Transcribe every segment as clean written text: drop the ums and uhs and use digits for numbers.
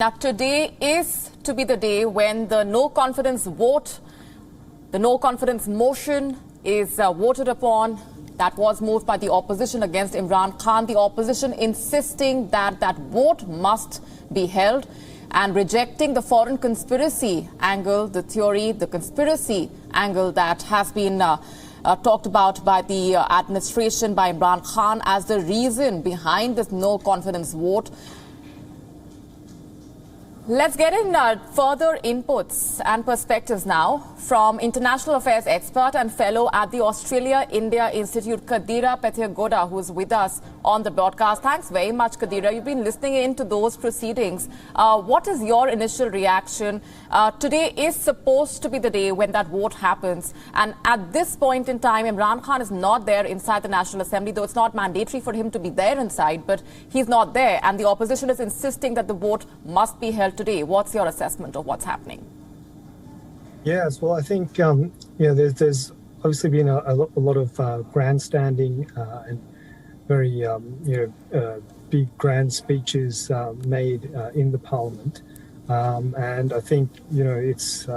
Now, today is to be the day when the no confidence vote, the no confidence motion is voted upon. That was moved by the opposition against Imran Khan. The opposition insisting that that vote must be held and rejecting the foreign conspiracy angle, the theory, the conspiracy angle that has been talked about by the administration, by Imran Khan as the reason behind this no confidence vote. Let's get in further inputs and perspectives now from international affairs expert and fellow at the Australia-India Institute, Kadira Pethiagoda, who's with us on the broadcast. Thanks very much, Kadira. You've been listening in to those proceedings. What is your initial reaction? Today is supposed to be the day when that vote happens. And at this point in time, Imran Khan is not there inside the National Assembly, though it's not mandatory for him to be there inside, but he's not there. And the opposition is insisting that the vote must be held today. What's your assessment of what's happening? Yes, well, I think there's obviously been a lot of grandstanding and very big grand speeches made in the Parliament, and I think it's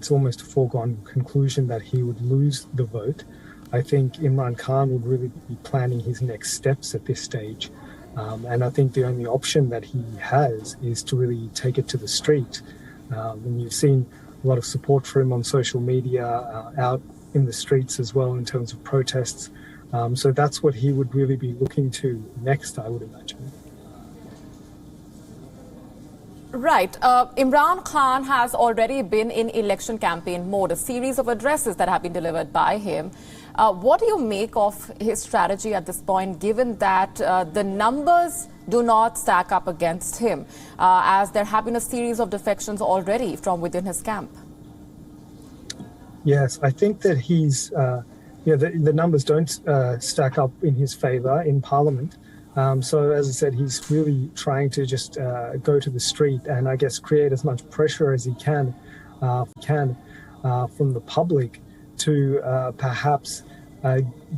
almost a foregone conclusion that he would lose the vote. I think Imran Khan would really be planning his next steps at this stage. And I think the only option that he has is to really take it to the street. And you've seen a lot of support for him on social media, out in the streets as well in terms of protests. So that's what he would really be looking to next, I would imagine. Right. Imran Khan has already been in election campaign mode, a series of addresses that have been delivered by him. What do you make of his strategy at this point, given that the numbers do not stack up against him, as there have been a series of defections already from within his camp? Yes, I think that he's, the numbers don't stack up in his favour in Parliament. So, as I said, he's really trying to just go to the street and, I guess, create as much pressure as he can from the public to perhaps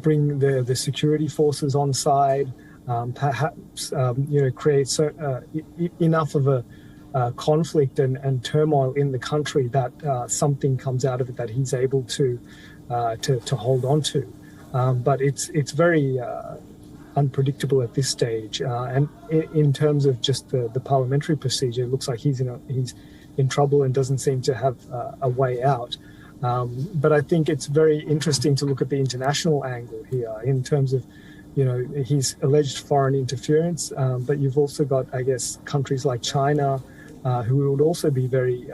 bring the security forces on side, perhaps create enough of a conflict and turmoil in the country that something comes out of it that he's able to hold on to. But it's very unpredictable at this stage, and in terms of just the parliamentary procedure, it looks like he's in trouble and doesn't seem to have a way out. But I think it's very interesting to look at the international angle here in terms of, his alleged foreign interference. But you've also got, I guess, countries like China, who would also be very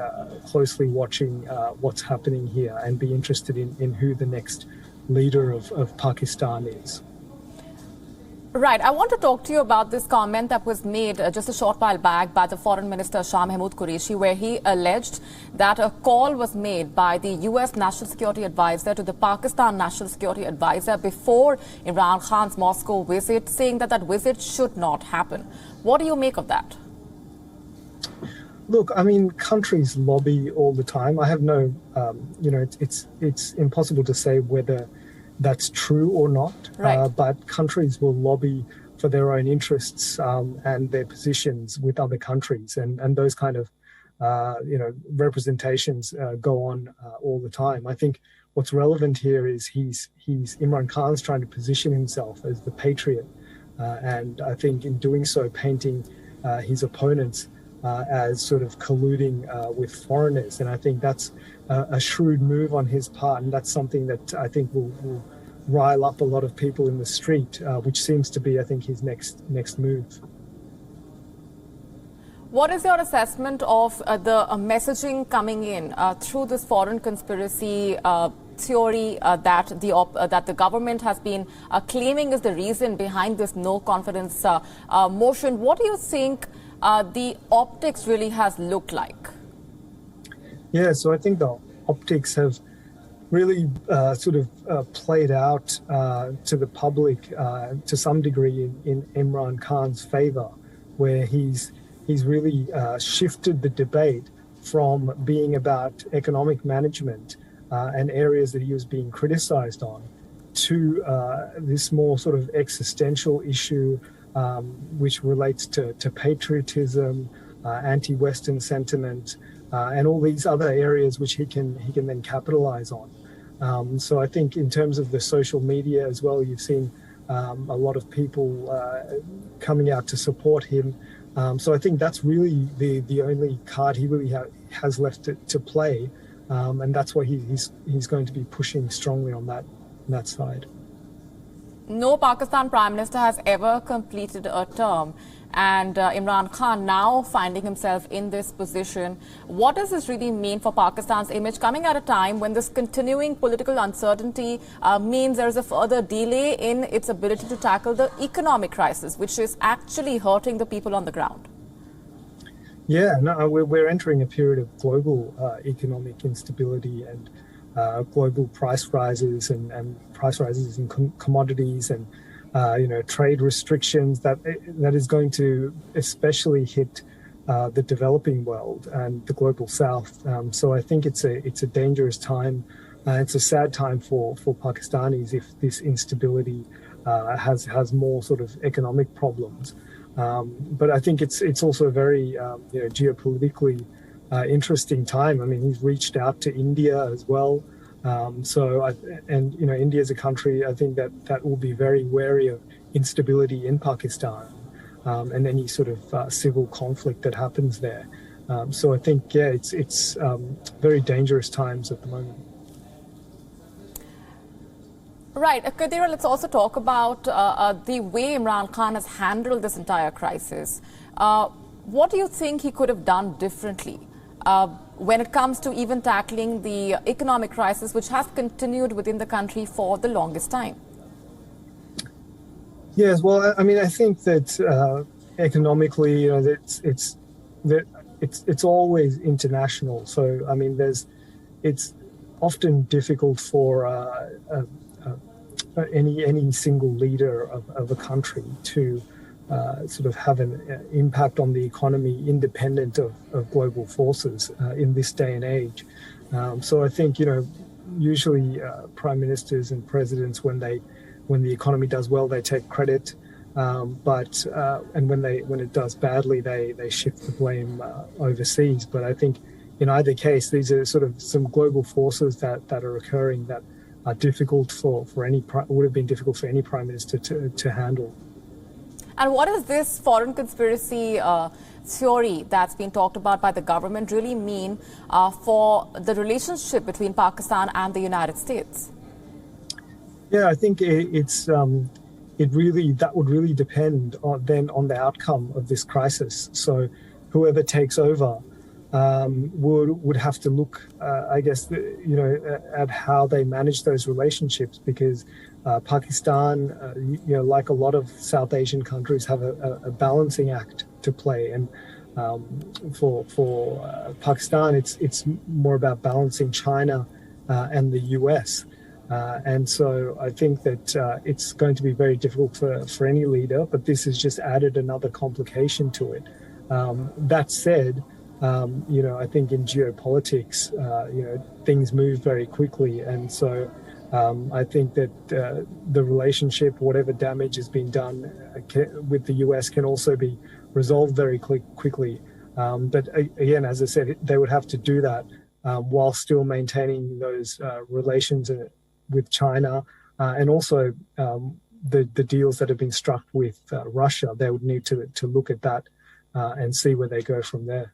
closely watching what's happening here and be interested in who the next leader of Pakistan is. Right. I want to talk to you about this comment that was made just a short while back by the Foreign Minister Shah Mahmood Qureshi, where he alleged that a call was made by the U.S. National Security Advisor to the Pakistan National Security Advisor before Imran Khan's Moscow visit, saying that that visit should not happen. What do you make of that? Look, I mean, countries lobby all the time. I have no, it's impossible to say whether that's true or not, right. But countries will lobby for their own interests and their positions with other countries, and those kind of representations go on all the time. I think what's relevant here is he's Imran Khan's trying to position himself as the patriot, and I think in doing so, painting his opponents as sort of colluding with foreigners. And I think that's a shrewd move on his part, and that's something that I think will rile up a lot of people in the street, which seems to be, I think, his next move. What is your assessment of the messaging coming in through this foreign conspiracy theory that the government has been claiming is the reason behind this no confidence motion? What do you think the optics really has looked like? Yeah, so I think the optics have really played out to the public to some degree in Imran Khan's favour, where he's really shifted the debate from being about economic management and areas that he was being criticised on to this more sort of existential issue which relates to patriotism, anti-Western sentiment, and all these other areas which he can then capitalize on. So I think in terms of the social media as well, you've seen a lot of people coming out to support him. So I think that's really the only card he really has left to play, and that's why he's going to be pushing strongly on that side. No Pakistan Prime Minister has ever completed a term, and Imran Khan now finding himself in this position. What does this really mean for Pakistan's image, coming at a time when this continuing political uncertainty means there is a further delay in its ability to tackle the economic crisis, which is actually hurting the people on the ground? Yeah, no, we're entering a period of global economic instability and global price rises and price rises in commodities and trade restrictions that is going to especially hit the developing world and the global south. So I think it's a dangerous time. It's a sad time for Pakistanis if this instability has more sort of economic problems. But I think it's also a very geopolitically interesting time. I mean, he's reached out to India as well. India is a country, I think that will be very wary of instability in Pakistan and any sort of civil conflict that happens there. So I think, it's very dangerous times at the moment. Right. Kadira, let's also talk about the way Imran Khan has handled this entire crisis. What do you think he could have done differently when it comes to even tackling the economic crisis, which has continued within the country for the longest time? Yes, well, I mean, I think that economically, it's always international. So, I mean, it's often difficult for any single leader of a country to sort of have an impact on the economy independent of global forces in this day and age. So I think, usually prime ministers and presidents, when the economy does well, they take credit. And when it does badly, they shift the blame overseas. But I think in either case, these are sort of some global forces that are occurring that are difficult would have been difficult for any prime minister to handle. And what does this foreign conspiracy theory that's been talked about by the government really mean for the relationship between Pakistan and the United States? Yeah, I think that would really depend on the outcome of this crisis. So whoever takes over would have to look, at how they manage those relationships, because Pakistan, like a lot of South Asian countries, have a balancing act to play, and for Pakistan, it's more about balancing China and the US, and so I think that it's going to be very difficult for any leader. But this has just added another complication to it. That said, I think in geopolitics, things move very quickly, and so. I think that the relationship, whatever damage has been done with the US, can also be resolved very quickly. But again, as I said, they would have to do that while still maintaining those relations with China and also the deals that have been struck with Russia. They would need to look at that and see where they go from there.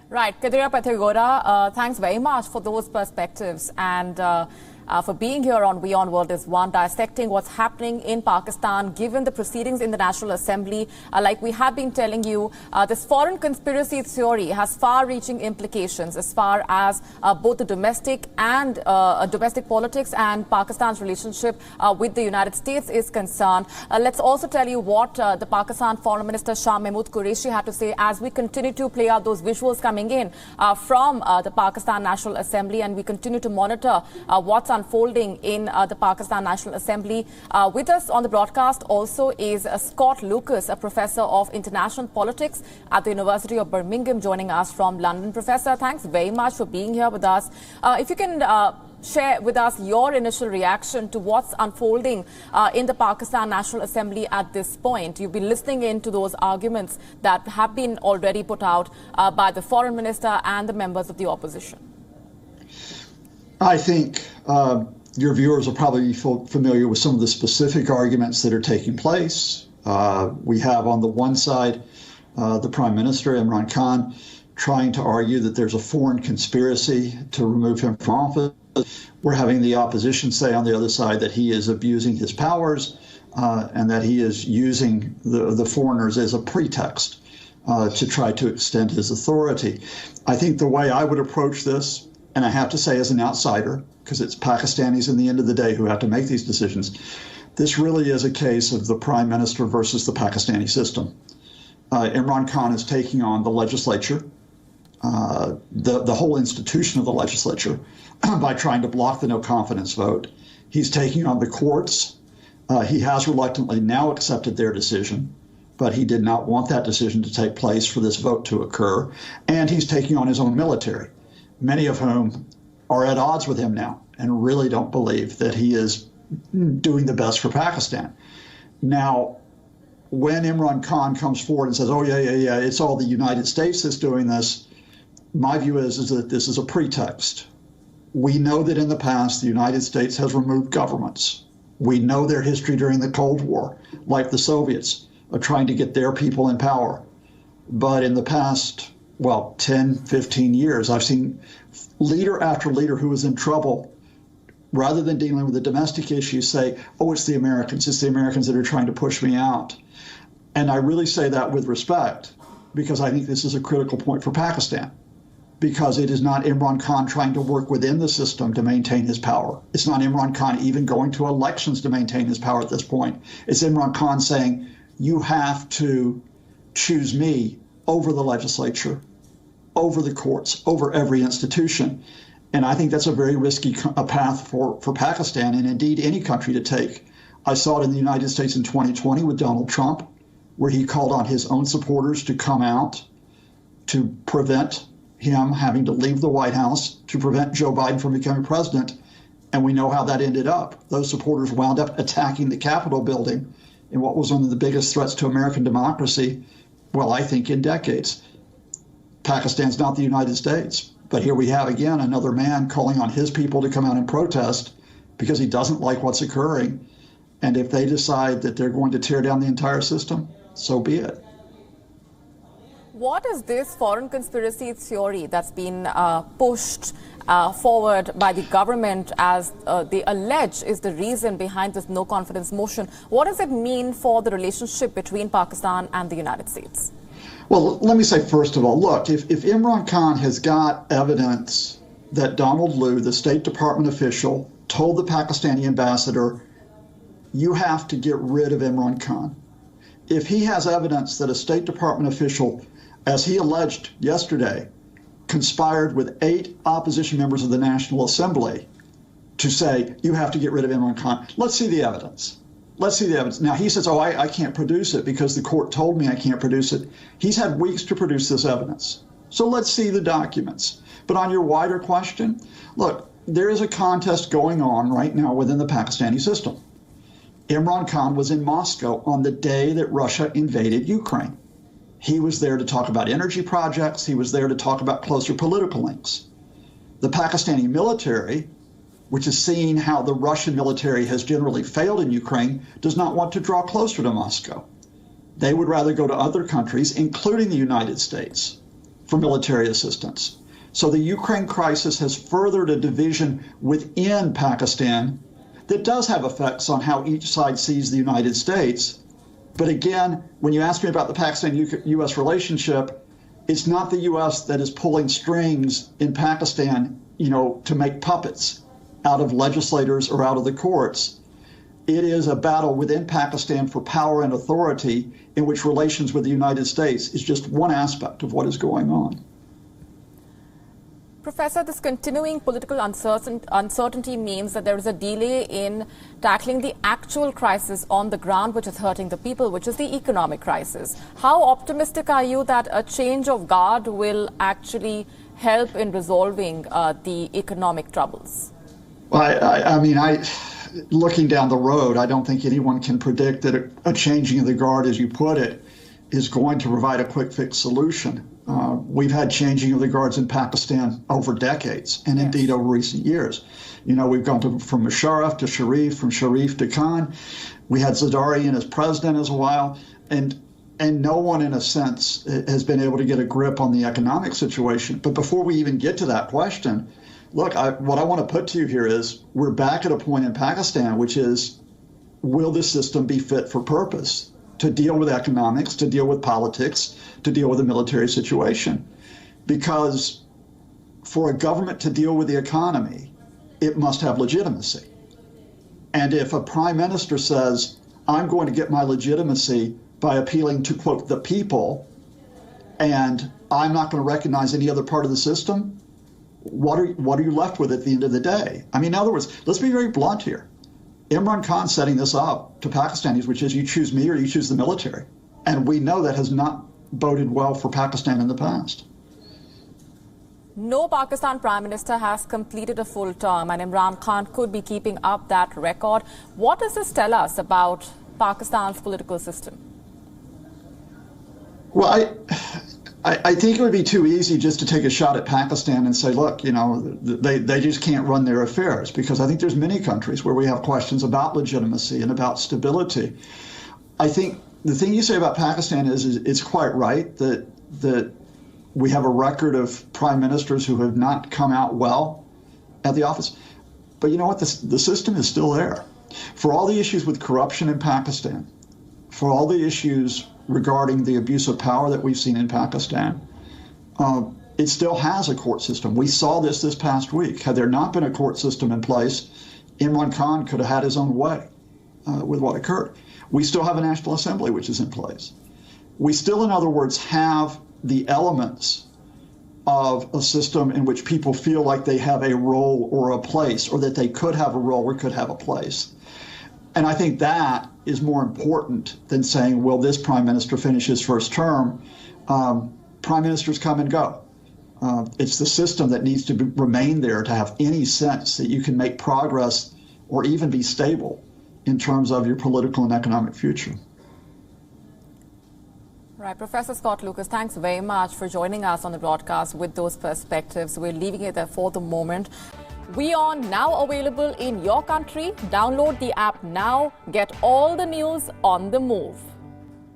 Right. Kadira Pathegoda, thanks very much for those perspectives and for being here on WION World is One, dissecting what's happening in Pakistan given the proceedings in the National Assembly. Like we have been telling you, this foreign conspiracy theory has far-reaching implications as far as both the domestic and domestic politics and Pakistan's relationship with the United States is concerned. Let's also tell you what the Pakistan Foreign Minister Shah Mahmood Qureshi had to say as we continue to play out those visuals coming in from the Pakistan National Assembly, and we continue to monitor what's unfolding in the Pakistan National Assembly. With us on the broadcast also is Scott Lucas, a professor of international politics at the University of Birmingham, joining us from London. Professor, thanks very much for being here with us. If you can share with us your initial reaction to what's unfolding in the Pakistan National Assembly at this point. You've been listening in to those arguments that have been already put out by the Foreign Minister and the members of the opposition. I think your viewers will probably be familiar with some of the specific arguments that are taking place. We have on the one side the Prime Minister, Imran Khan, trying to argue that there's a foreign conspiracy to remove him from office. We're having the opposition say on the other side that he is abusing his powers and that he is using the foreigners as a pretext to try to extend his authority. I think the way I would approach this, and I have to say as an outsider, because it's Pakistanis in the end of the day who have to make these decisions, this really is a case of the Prime Minister versus the Pakistani system. Imran Khan is taking on the legislature, the whole institution of the legislature, by trying to block the no confidence vote. He's taking on the courts. He has reluctantly now accepted their decision, but he did not want that decision to take place for this vote to occur. And he's taking on his own military, many of whom are at odds with him now and really don't believe that he is doing the best for Pakistan. Now, when Imran Khan comes forward and says, oh, yeah, it's all the United States that's doing this, my view is that this is a pretext. We know that in the past, the United States has removed governments. We know their history during the Cold War, like the Soviets, of trying to get their people in power. But in the past, 10, 15 years, I've seen leader after leader who is in trouble, rather than dealing with the domestic issues, say, oh, it's the Americans that are trying to push me out. And I really say that with respect, because I think this is a critical point for Pakistan, because it is not Imran Khan trying to work within the system to maintain his power. It's not Imran Khan even going to elections to maintain his power at this point. It's Imran Khan saying, you have to choose me over the legislature, over the courts, over every institution. And I think that's a very risky path for Pakistan, and indeed any country to take. I saw it in the United States in 2020 with Donald Trump, where he called on his own supporters to come out to prevent him having to leave the White House, to prevent Joe Biden from becoming president. And we know how that ended up. Those supporters wound up attacking the Capitol building in what was one of the biggest threats to American democracy, I think in decades. Pakistan's not the United States. But here we have, again, another man calling on his people to come out and protest because he doesn't like what's occurring. And if they decide that they're going to tear down the entire system, so be it. What is this foreign conspiracy theory that's been pushed forward by the government as they allege is the reason behind this no confidence motion? What does it mean for the relationship between Pakistan and the United States? Well, let me say, first of all, look, if Imran Khan has got evidence that Donald Lu, the State Department official, told the Pakistani ambassador, you have to get rid of Imran Khan. If he has evidence that a State Department official, as he alleged yesterday, conspired with 8 opposition members of the National Assembly to say, you have to get rid of Imran Khan, let's see the evidence. Let's see the evidence. Now, he says, oh, I can't produce it because the court told me I can't produce it. He's had weeks to produce this evidence. So let's see the documents. But on your wider question, look, there is a contest going on right now within the Pakistani system. Imran Khan was in Moscow on the day that Russia invaded Ukraine. He was there to talk about energy projects. He was there to talk about closer political links. The Pakistani military, which is seeing how the Russian military has generally failed in Ukraine, does not want to draw closer to Moscow. They would rather go to other countries, including the United States, for military assistance. So the Ukraine crisis has furthered a division within Pakistan that does have effects on how each side sees the United States. But again, when you ask me about the Pakistan-U.S. relationship, it's not the U.S. that is pulling strings in Pakistan, to make puppets out of legislators or out of the courts. It is a battle within Pakistan for power and authority in which relations with the United States is just one aspect of what is going on. Professor, this continuing political uncertainty means that there is a delay in tackling the actual crisis on the ground, which is hurting the people, which is the economic crisis. How optimistic are you that a change of guard will actually help in resolving the economic troubles? Well, I mean, looking down the road, I don't think anyone can predict that a changing of the guard, as you put it, is going to provide a quick fix solution. We've had changing of the guards in Pakistan over decades, and indeed over recent years. You know, we've gone from Musharraf to Sharif, from Sharif to Khan. We had Zardari as president as a while, and no one, in a sense, has been able to get a grip on the economic situation. But before we even get to that question, look, what I want to put to you here is we're back at a point in Pakistan, which is, will the system be fit for purpose to deal with economics, to deal with politics, to deal with the military situation? Because for a government to deal with the economy, it must have legitimacy. And if a prime minister says, I'm going to get my legitimacy by appealing to, quote, the people, and I'm not going to recognize any other part of the system, what are you left with at the end of the day? I mean, in other words, let's be very blunt here. Imran Khan setting this up to Pakistanis, which is you choose me or you choose the military. And we know that has not boded well for Pakistan in the past. No Pakistan Prime Minister has completed a full term, and Imran Khan could be keeping up that record. What does this tell us about Pakistan's political system? Well, I think it would be too easy just to take a shot at Pakistan and say, look, you know, they just can't run their affairs, because I think there's many countries where we have questions about legitimacy and about stability. I think the thing you say about Pakistan is it's quite right that we have a record of prime ministers who have not come out well at the office. But you know what? The system is still there. For all the issues with corruption in Pakistan, for all the issues regarding the abuse of power that we've seen in Pakistan, it still has a court system. We saw this past week. Had there not been a court system in place, Imran Khan could have had his own way with what occurred. We still have a National Assembly, which is in place. We still, in other words, have the elements of a system in which people feel like they have a role or a place, or that they could have a role or could have a place. And I think that is more important than saying, will this prime minister finish his first term? Prime ministers come and go. It's the system that needs to remain there to have any sense that you can make progress or even be stable in terms of your political and economic future. Right, Professor Scott Lucas, thanks very much for joining us on the broadcast with those perspectives. We're leaving it there for the moment. WION now available in your country. Download the app now. Get all the news on the move.